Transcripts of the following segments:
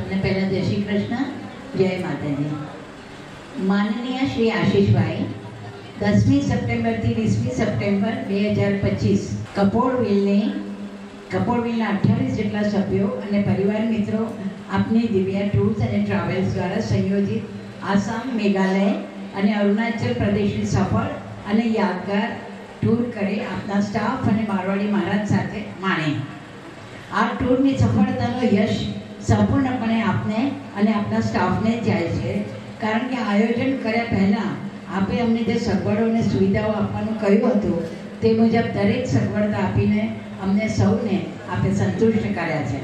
તમને પહેલાં જય શ્રી કૃષ્ણ, જય માતાજી. માનનીય શ્રી આશીષભાઈ 10મી સપ્ટેમ્બરથી 20મી સપ્ટેમ્બર 2025 કપોળવિલના 28 જેટલા સભ્યો અને પરિવાર મિત્રો આપની દિવ્યા ટૂર્સ અને ટ્રાવેલ્સ દ્વારા સંયોજિત આસામ, મેઘાલય અને અરુણાચલ પ્રદેશની સફળ અને યાદગાર ટૂર કરી આપના સ્ટાફ અને મારવાડી મહારાજ સાથે માણે. આ ટૂરની સફળતાનો યશ સંપૂર્ણપણે આપને અને આપના સ્ટાફને જ જાય છે, કારણ કે આયોજન કર્યા પહેલાં આપે અમને જે સગવડો અને સુવિધાઓ આપવાનું કહ્યું હતું તે મુજબ દરેક સગવડતા આપીને અમને સૌને આપે સંતુષ્ટ કર્યા છે.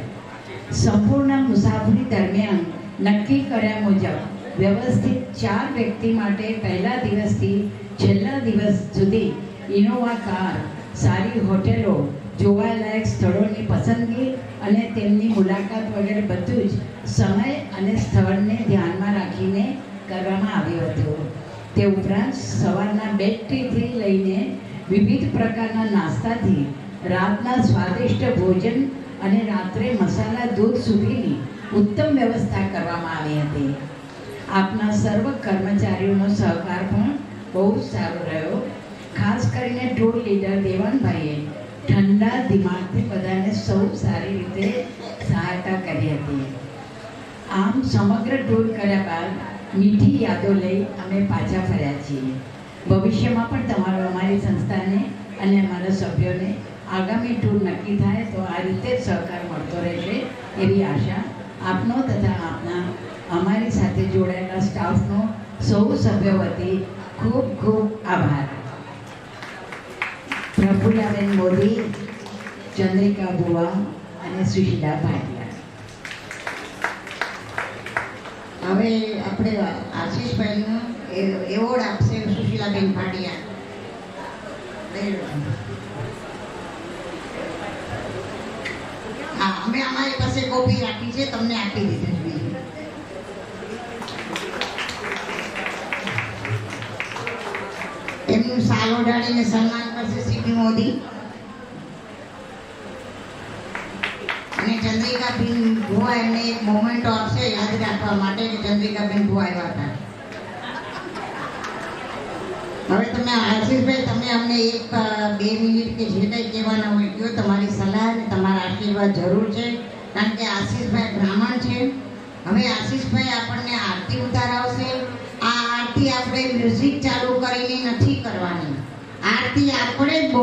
સંપૂર્ણ મુસાફરી દરમિયાન નક્કી કર્યા મુજબ વ્યવસ્થિત 4 વ્યક્તિ માટે પહેલા દિવસથી છેલ્લા દિવસ સુધી ઇનોવા કાર, સારી હોટેલો, જોવાલાયક સ્થળોની પસંદગી અને તેમની મુલાકાત વગેરે બધું જ સમય અને સ્થળને ધ્યાનમાં રાખીને કરવામાં આવ્યું હતું. તે ઉપરાંત સવારના બેડ ટીથી લઈને વિવિધ પ્રકારના નાસ્તાથી રાતના સ્વાદિષ્ટ ભોજન અને રાત્રે મસાલા દૂધ સુધીની ઉત્તમ વ્યવસ્થા કરવામાં આવી હતી. આપના સર્વ કર્મચારીઓનો સહકાર પણ બહુ સારો રહ્યો. ખાસ કરીને ટૂર લીડર દેવાનભાઈએ ઠંડા દિમાગથી બધાને સૌ સારી રીતે સહાયતા કરી હતી. આમ સમગ્ર ટૂર કર્યા બાદ મીઠી યાદો લઈ અમે પાછા ફર્યા છીએ. ભવિષ્યમાં પણ તમારો અમારી સંસ્થાને અને અમારા સભ્યોને આગામી ટૂર નક્કી થાય તો આ રીતે જ સહકાર મળતો રહેશે એવી આશા આપનો તથા આપના અમારી સાથે જોડાયેલા સ્ટાફનો સૌ સભ્યો વતી ખૂબ ખૂબ આભાર. પ્રફુલ્લાબેન મોદી, ચંદ્રિકા બુવા અને સુશીલા ભાટિયા. હવે આપણે આશીષભાઈનો એવોર્ડ આપશે સુશીલાબેન ભાટિયા. હા, અમે અમારી પાસે કોપી રાખી છે, તમને આપી દીધી છે. એમનું સાલ ઓઢાડીને સન્માન કરશે સીપી મોદી. અને ચંદ્રિકાબેન ભુવા એમને એક મોમેન્ટ આપશે યાદ રાખવા માટે કે ચંદ્રિકાબેન ભુવા આવ્યા હતા. હવે તમે આશીષભાઈ, તમે અમને 1-2 મિનિટ કે જે કંઈ કહેવાના હોય કહો. તમારી સલાહ અને તમારા આશીર્વાદ જરૂર છે, કારણ કે આશીષભાઈ બ્રાહ્મણ છે. હવે આશીષભાઈ આપણને આરતી ઉતારાવશે. આ આરતી આપણે મ્યુઝિક ચાલુ કરીને નથી કરવાની. આરતી આપણે